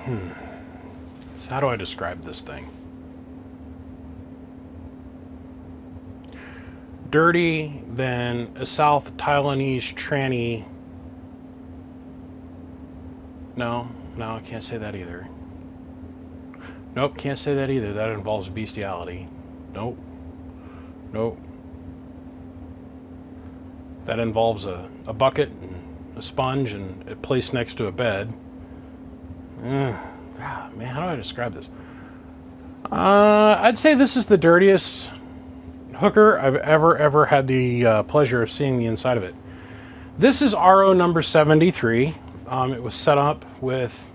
So how do I describe this thing? Dirty than a South Taiwanese tranny. No, I can't say that either. Nope, can't say that either. That involves bestiality. Nope. That involves a bucket and a sponge and a place next to a bed. Man, how do I describe this? I'd say this is the dirtiest hooker I've ever had the pleasure of seeing the inside of it. This is RO number 73. It was set up with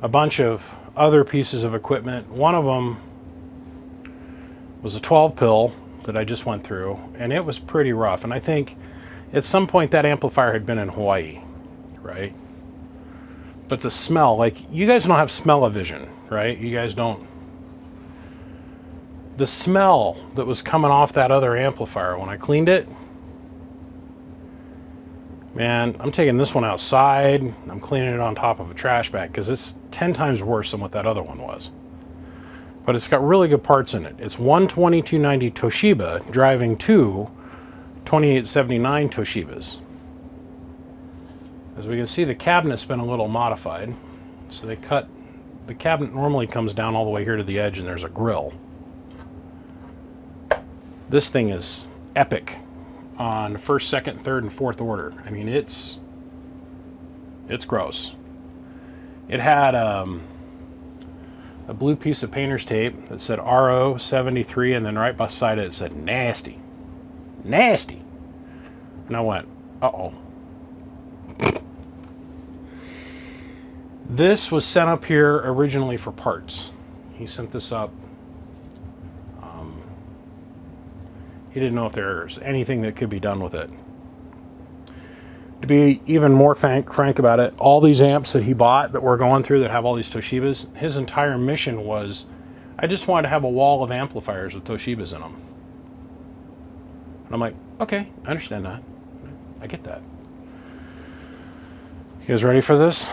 a bunch of other pieces of equipment. One of them was a 12 pill that I just went through, and it was pretty rough. And I think at some point that amplifier had been in Hawaii, right? But the smell, like, you guys don't have smell-o-vision, right? You guys don't. The smell that was coming off that other amplifier when I cleaned it, man, I'm taking this one outside. I'm cleaning it on top of a trash bag because it's 10 times worse than what that other one was. But it's got really good parts in it. It's one 2290 Toshiba driving two 2879 Toshibas. As we can see, the cabinet's been a little modified. So the cabinet normally comes down all the way here to the edge and there's a grill. This thing is epic on first, second, third, and fourth order. I mean, it's gross. It had a blue piece of painter's tape that said RO 73, and then right beside it said nasty. Nasty. And I went, uh-oh. This was sent up here originally for parts. He sent this up. He didn't know if there's anything that could be done with it. To be even more frank about it, all these amps that he bought that we're going through that have all these Toshibas, his entire mission was, I just wanted to have a wall of amplifiers with Toshibas in them. And I'm like, okay, I understand that. I get that. You guys ready for this?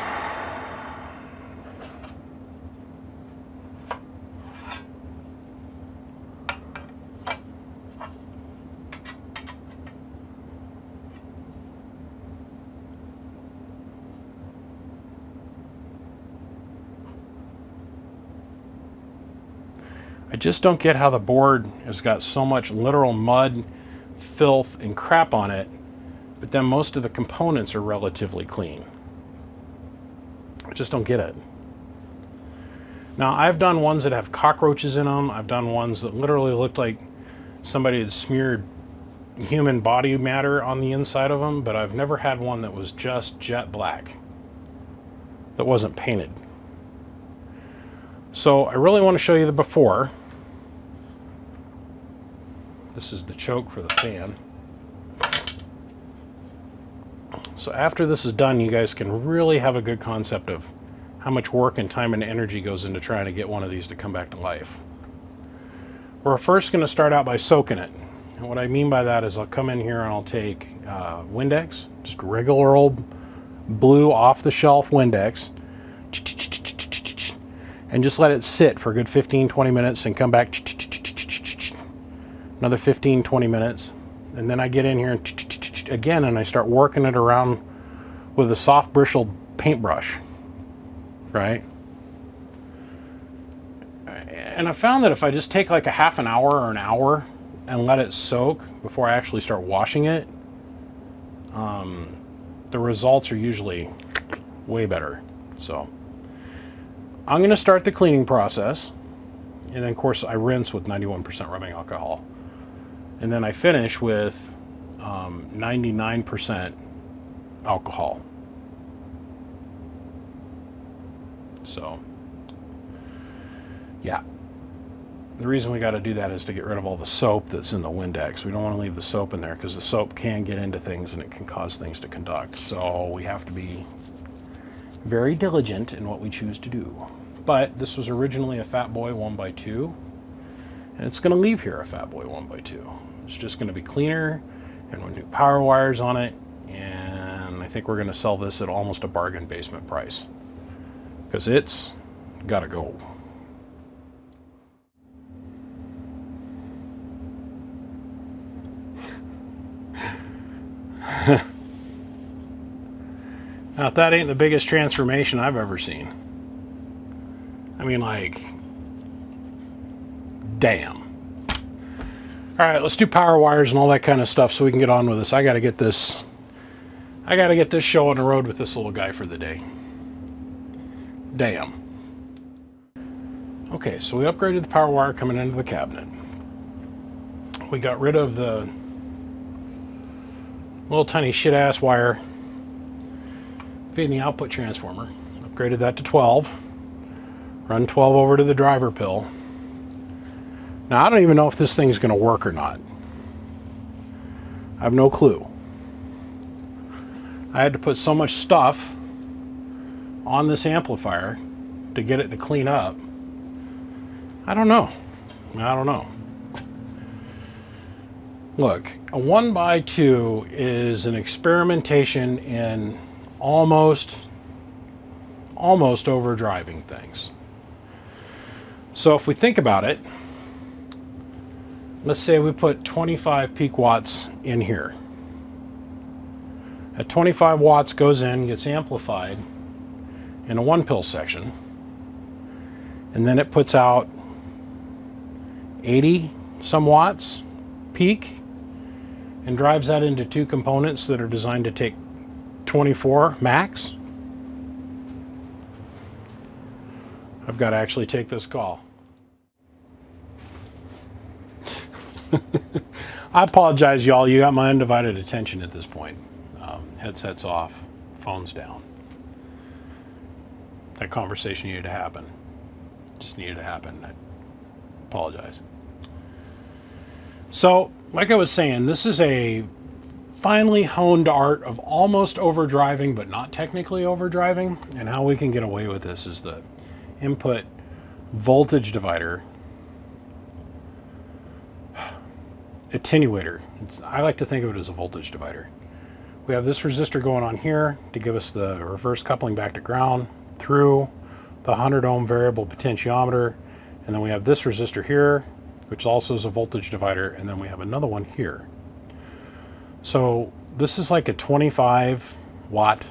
I just don't get how the board has got so much literal mud, filth, and crap on it, but then most of the components are relatively clean. I just don't get it. Now, I've done ones that have cockroaches in them. I've done ones that literally looked like somebody had smeared human body matter on the inside of them, but I've never had one that was just jet black, that wasn't painted. So I really want to show you the before. This is the choke for the fan. So after this is done, you guys can really have a good concept of how much work and time and energy goes into trying to get one of these to come back to life. We're first going to start out by soaking it. And what I mean by that is I'll come in here and I'll take Windex, just regular old blue off-the-shelf Windex, and just let it sit for a good 15-20 minutes and come back another 15-20 minutes. And then I get in here and again and I start working it around with a soft bristled paintbrush, right? And I found that if I just take like a half an hour or an hour and let it soak before I actually start washing it, the results are usually way better. So I'm going to start the cleaning process, and then of course I rinse with 91% rubbing alcohol, and then I finish with 99% alcohol. So yeah, the reason we got to do that is to get rid of all the soap that's in the Windex. We don't want to leave the soap in there because the soap can get into things and it can cause things to conduct. So we have to be very diligent in what we choose to do. But this was originally a Fatboy 1x2, and it's going to leave here a Fatboy 1x2. It's just going to be cleaner and with new power wires on it, and I think we're going to sell this at almost a bargain basement price. because it's got to go. Now, if that ain't the biggest transformation I've ever seen. I mean, like, damn. All right, let's do power wires and all that kind of stuff so we can get on with this. I got to get this show on the road with this little guy for the day. Damn. Okay, so we upgraded the power wire coming into the cabinet. We got rid of the little tiny shit-ass wire feeding the output transformer. Upgraded that to 12. Run 12 over to the driver pill. Now, I don't even know if this thing's going to work or not. I have no clue. I had to put so much stuff on this amplifier to get it to clean up. I don't know. Look, a 1x2 is an experimentation in almost overdriving things. So if we think about it, let's say we put 25 peak watts in here. At 25 watts goes in, gets amplified in a 1-pill section, and then it puts out 80 some watts peak and drives that into 2 components that are designed to take 24 max. I've got to actually take this call. I apologize, y'all. You got my undivided attention at this point. Headsets off, phones down. That conversation needed to happen. Just needed to happen. I apologize. So, like I was saying, this is a finely honed art of almost overdriving, but not technically overdriving. And how we can get away with this is the input voltage divider attenuator. I like to think of it as a voltage divider. We have this resistor going on here to give us the reverse coupling back to ground through the 100 ohm variable potentiometer, and then we have this resistor here, which also is a voltage divider, and then we have another one here. So this is like a 25 watt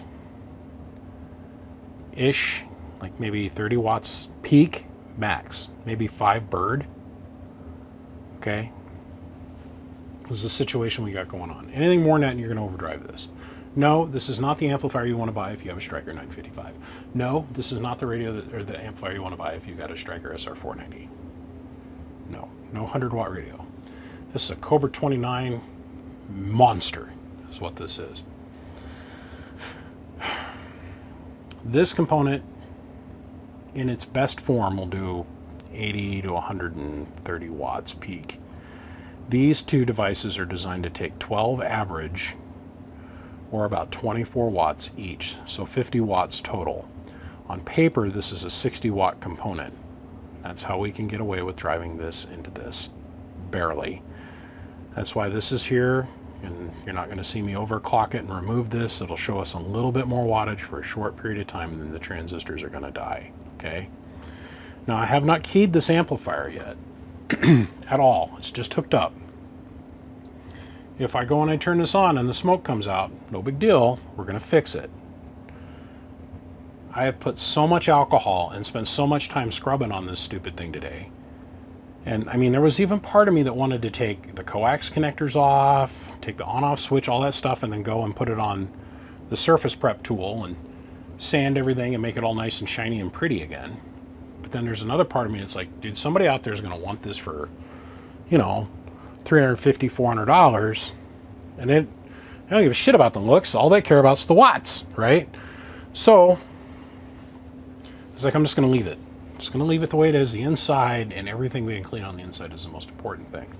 ish, like maybe 30 watts peak max, maybe 5 bird. Okay, this is the situation we got going on. Anything more than that and you're going to overdrive this. No, this is not the amplifier you want to buy if you have a Stryker 955. No, this is not the radio or the amplifier you want to buy if you got a Stryker SR490. No 100 watt radio. This is a Cobra 29 monster is what this is. This component in its best form will do 80 to 130 watts peak. These two devices are designed to take 12 average, or about 24 watts each, so 50 watts total. On paper, this is a 60 watt component. That's how we can get away with driving this into this, barely. That's why this is here, and you're not going to see me overclock it and remove this. It'll show us a little bit more wattage for a short period of time, and then the transistors are going to die, okay? Now, I have not keyed this amplifier yet. At all. It's just hooked up. If I go and I turn this on and the smoke comes out, no big deal, we're going to fix it. I have put so much alcohol and spent so much time scrubbing on this stupid thing today. And I mean, there was even part of me that wanted to take the coax connectors off, take the on-off switch, all that stuff, and then go and put it on the surface prep tool and sand everything and make it all nice and shiny and pretty again. But then there's another part of me that's like, dude, somebody out there is going to want this for, you know, $350, $400, and they don't give a shit about the looks. All they care about is the watts, right? So it's like, I'm just going to leave it. Just going to leave it the way it is. The inside and everything we can clean on the inside is the most important thing.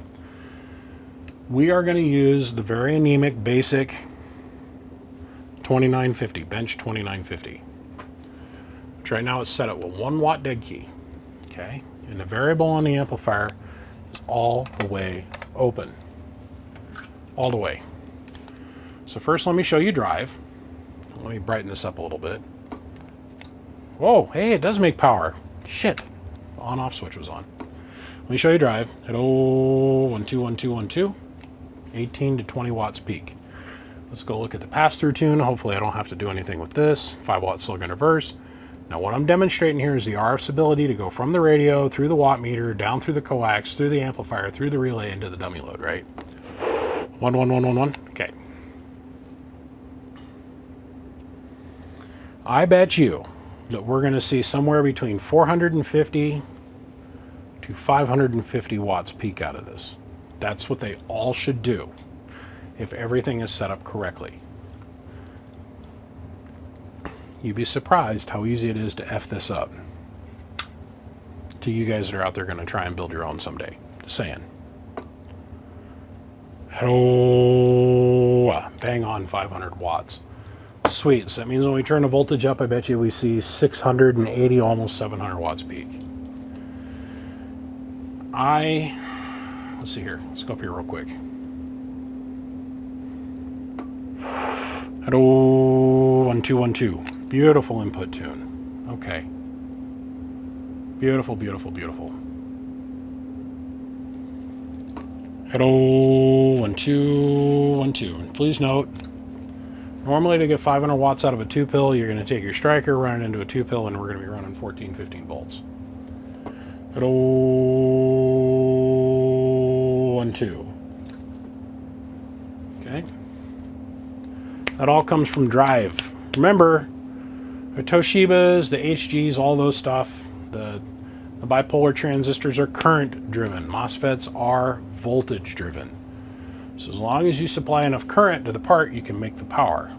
We are going to use the very anemic, basic 2950, bench 2950. Which right now is set up with 1 watt dead key. Okay? And the variable on the amplifier is all the way open. All the way. So first let me show you drive. Let me brighten this up a little bit. Whoa, hey, it does make power. Shit. The on-off switch was on. Let me show you drive. At 121212. 18 to 20 watts peak. Let's go look at the pass-through tune. Hopefully I don't have to do anything with this. 5 watt silicon reverse. Now what I'm demonstrating here is the RF's ability to go from the radio, through the watt meter, down through the coax, through the amplifier, through the relay, into the dummy load, right? 11111. Okay. I bet you that we're going to see somewhere between 450 to 550 watts peak out of this. That's what they all should do if everything is set up correctly. You'd be surprised how easy it is to F this up. To you guys that are out there going to try and build your own someday. Just saying. Oh, bang on 500 watts. Sweet. So that means when we turn the voltage up, I bet you we see 680, almost 700 watts peak. Let's see here. Let's go up here real quick. Hello, 1212. Beautiful input tune. Okay. Beautiful, beautiful, beautiful. Hello, 1212. Please note, normally to get 500 watts out of a 2-pill, you're going to take your striker, run it into a 2-pill, and we're going to be running 14, 15 volts. Hello, 12. Okay. That all comes from drive. Remember, the Toshibas, the HGs, all those stuff, the bipolar transistors are current driven. MOSFETs are voltage driven. So as long as you supply enough current to the part, you can make the power.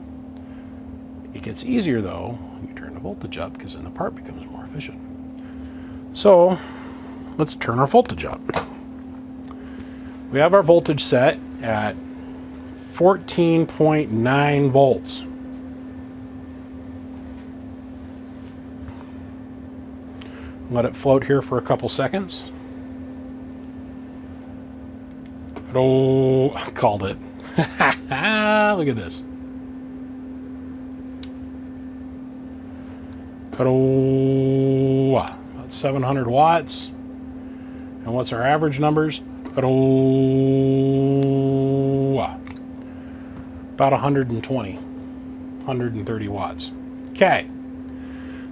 It gets easier though when you turn the voltage up, because then the part becomes more efficient. So let's turn our voltage up. We have our voltage set at 14.9 volts. Let it float here for a couple seconds. Oh, I called it. Look at this. Oh, about 700 watts. And what's our average numbers? Oh, about 120, 130 watts. Okay.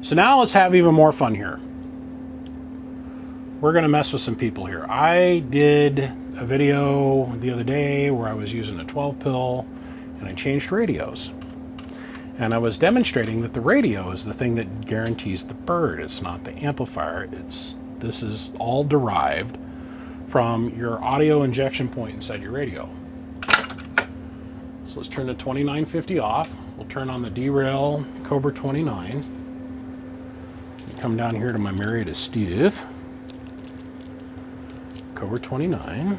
So now let's have even more fun here. We're going to mess with some people here. I did a video the other day where I was using a 12-pill and I changed radios. And I was demonstrating that the radio is the thing that guarantees the bird. It's not the amplifier. This is all derived from your audio injection point inside your radio. So let's turn the 2950 off. We'll turn on the derail Cobra 29. Come down here to my Marietta Steve. Cobra 29.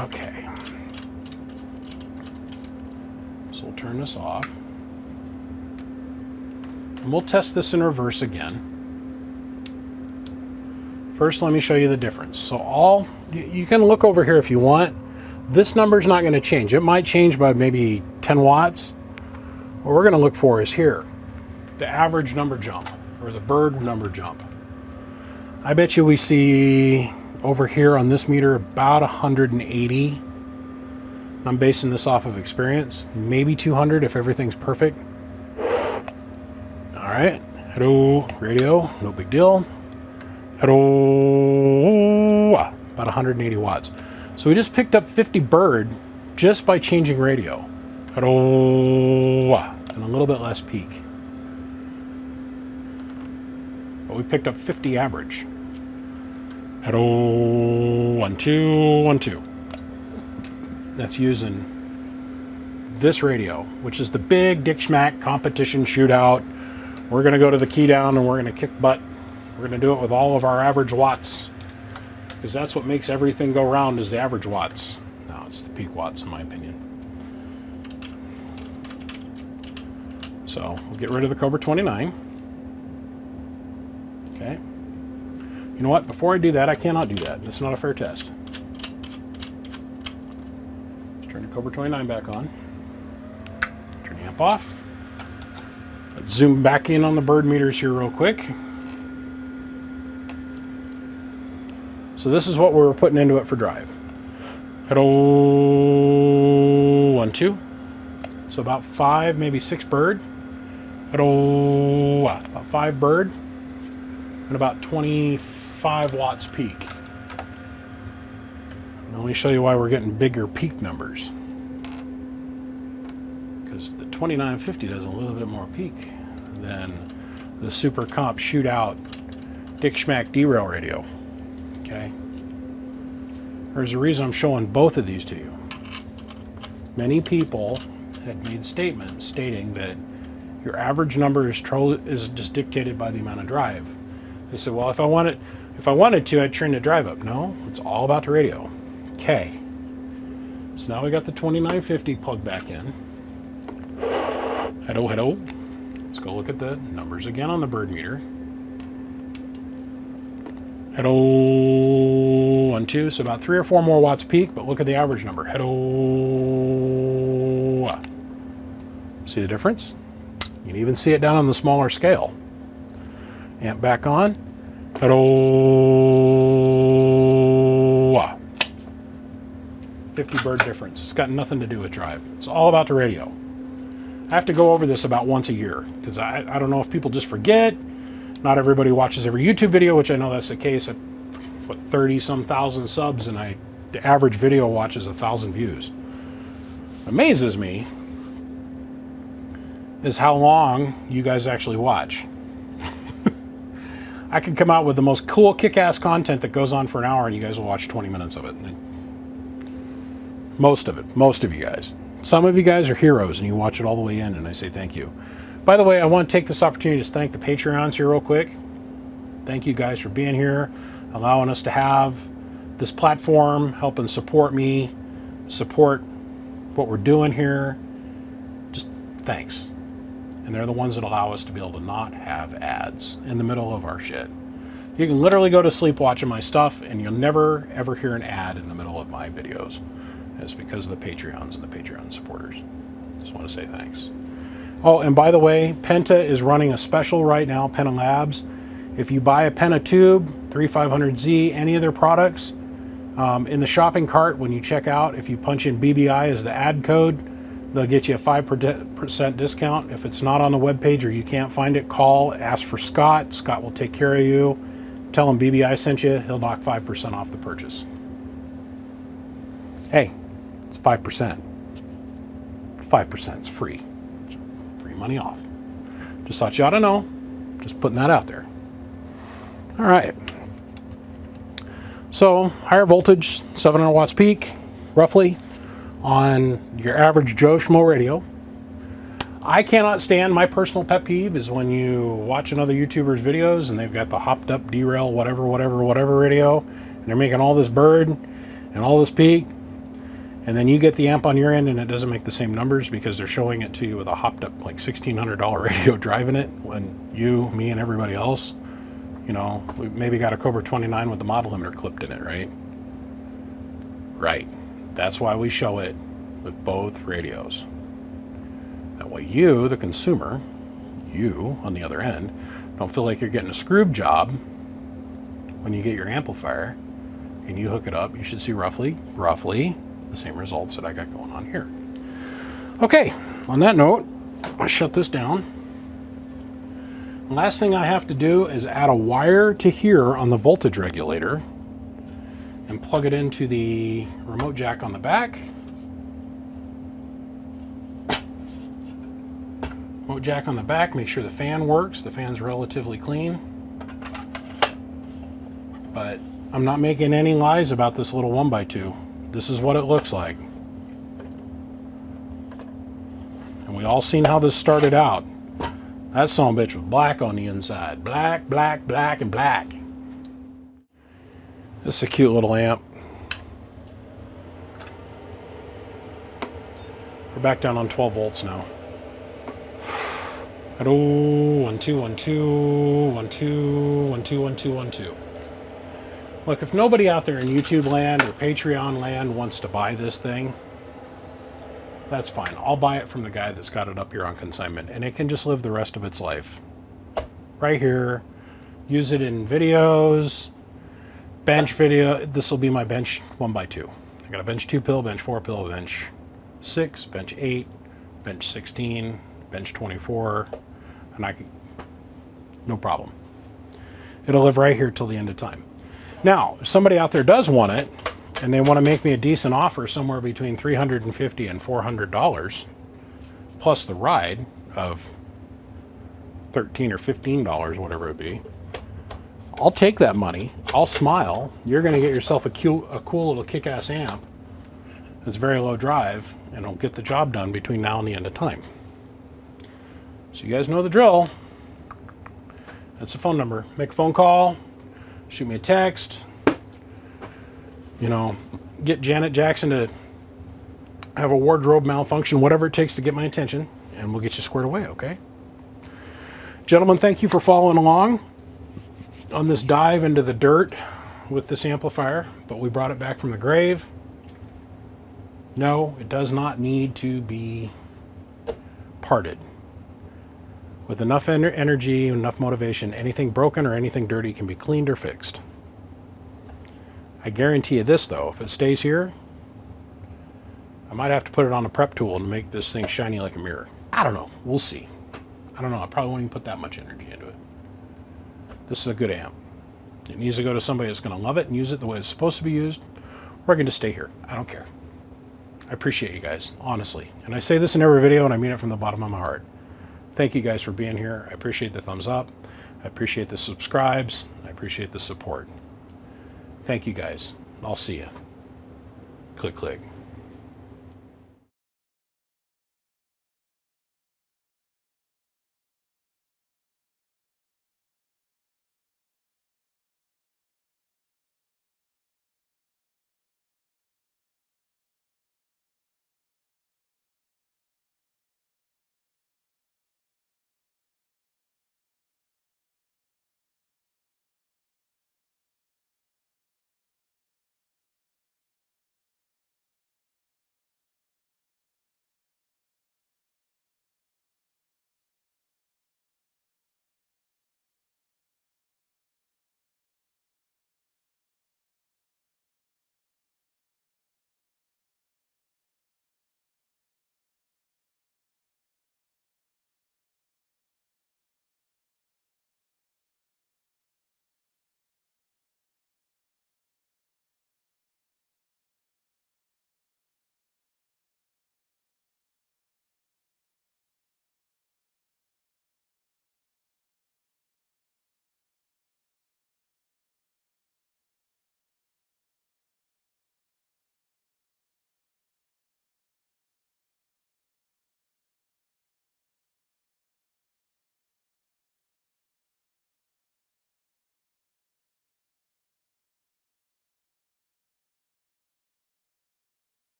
Okay. So we'll turn this off. And we'll test this in reverse again. First, let me show you the difference. So you can look over here if you want. This number's not going to change. It might change by maybe 10 watts. What we're going to look for is here, the average number jump, or the bird number jump. I bet you we see over here on this meter about 180. I'm basing this off of experience, maybe 200 if everything's perfect. All right, hello, radio, no big deal. Hello, about 180 watts. So we just picked up 50 bird just by changing radio. Hello, and a little bit less peak. But we picked up 50 average. Hello, 1 2 1 2. That's using this radio, which is the big Dick Schmack competition shootout. We're going to go to the key down and we're going to kick butt. We're going to do it with all of our average watts, because that's what makes everything go round, is the average watts. No, it's the peak watts in my opinion. So we'll get rid of the Cobra 29. Okay. You know what? Before I do that, I cannot do that. It's not a fair test. Cobra 29 back on. Turn the amp off. Let's zoom back in on the bird meters here real quick. So this is what we were putting into it for drive. Hello, 1, 2. So about 5, maybe 6 bird. Hello, about 5 bird. And about 25 watts peak. Now let me show you why we're getting bigger peak numbers. Because the 2950 does a little bit more peak than the Super Comp Shootout Dick Schmack derail radio. Okay. There's a reason I'm showing both of these to you. Many people had made statements stating that your average number is just dictated by the amount of drive. They said, well, if I wanted to, I'd turn the drive up. No, it's all about the radio. Okay. So now we got the 2950 plugged back in. Hello, hello. Let's go look at the numbers again on the bird meter. Hello, 1, 2, so about 3 or 4 more watts peak, but look at the average number. Hello. See the difference? You can even see it down on the smaller scale. Amp back on. Hello. 50 bird difference. It's got nothing to do with drive. It's all about the radio. I have to go over this about once a year, because I don't know if people just forget. Not everybody watches every YouTube video, which I know that's the case at, what, 30-some thousand subs, and the average video watches 1,000 views. Amazes me is how long you guys actually watch. I can come out with the most cool kick-ass content that goes on for an hour, and you guys will watch 20 minutes of it. Most of it. Most of you guys. Some of you guys are heroes, and you watch it all the way in, and I say thank you. By the way, I want to take this opportunity to thank the Patreons here real quick. Thank you guys for being here, allowing us to have this platform, helping support me, support what we're doing here. Just thanks. And they're the ones that allow us to be able to not have ads in the middle of our shit. You can literally go to sleep watching my stuff, and you'll never, ever hear an ad in the middle of my videos. It's because of the Patreons and the Patreon supporters. Just want to say thanks. Oh, and by the way, Penta is running a special right now, Penta Labs. If you buy a Penta tube, 3500Z, any of their products, in the shopping cart when you check out, if you punch in BBI as the ad code, they'll get you a 5% discount. If it's not on the webpage or you can't find it, call, ask for Scott. Scott will take care of you. Tell him BBI sent you. He'll knock 5% off the purchase. Hey, it's 5%. 5% is free. Money off. Just thought you ought to know. Just putting that out there. All right. So higher voltage, 700 watts peak, roughly, on your average Joe Schmo radio. I cannot stand, my personal pet peeve is when you watch another YouTuber's videos and they've got the hopped up derail, whatever radio, and they're making all this bird and all this peak. And then you get the amp on your end and it doesn't make the same numbers because they're showing it to you with a hopped up like $1,600 radio driving it, when you, me, and everybody else, you know, we maybe got a Cobra 29 with the model limiter clipped in it, right? Right. That's why we show it with both radios. That way you, the consumer, you on the other end, don't feel like you're getting a screwed job when you get your amplifier and you hook it up. You should see roughly the same results that I got going on here. Okay, on that note, I'll shut this down. Last thing I have to do is add a wire to here on the voltage regulator and plug it into the remote jack on the back. Remote jack on the back, make sure the fan works. The fan's relatively clean. But I'm not making any lies about this little 1x2. This is what it looks like. And we all seen how this started out. That son of a bitch was black on the inside. Black, black, black, and black. This is a cute little amp. We're back down on 12 volts now. Hello, 1, 2, 1, 2, 1, 2, 1, 2, 1, 2, 1, 2. Look, if nobody out there in YouTube land or Patreon land wants to buy this thing, That's fine. I'll buy it from the guy that's got it up here on consignment, and it can just live the rest of its life right here. Use it in videos, bench video. This will be my bench 1x2. I got a bench 2 pill, bench 4 pill, bench 6, bench 8, bench 16, bench 24, and I can, no problem. It'll live right here till the end of time. Now, if somebody out there does want it, and they want to make me a decent offer somewhere between $350 and $400, plus the ride of $13 or $15, whatever it be, I'll take that money. I'll smile. You're going to get yourself a cool little kick-ass amp that's very low drive, and it'll get the job done between now and the end of time. So you guys know the drill. That's the phone number. Make a phone call, shoot me a text, you know, get Janet Jackson to have a wardrobe malfunction, whatever it takes to get my attention, and we'll get you squared away, okay? Gentlemen, thank you for following along on this dive into the dirt with this amplifier, but we brought it back from the grave. No, it does not need to be parted. With enough energy, enough motivation, anything broken or anything dirty can be cleaned or fixed. I guarantee you this, though, if it stays here, I might have to put it on a prep tool and make this thing shiny like a mirror. I don't know. We'll see. I don't know. I probably won't even put that much energy into it. This is a good amp. It needs to go to somebody that's going to love it and use it the way it's supposed to be used, or I can just stay here. I don't care. I appreciate you guys, honestly. And I say this in every video, and I mean it from the bottom of my heart. Thank you guys for being here. I appreciate the thumbs up. I appreciate the subscribes. I appreciate the support. Thank you guys. I'll see you. Click, click.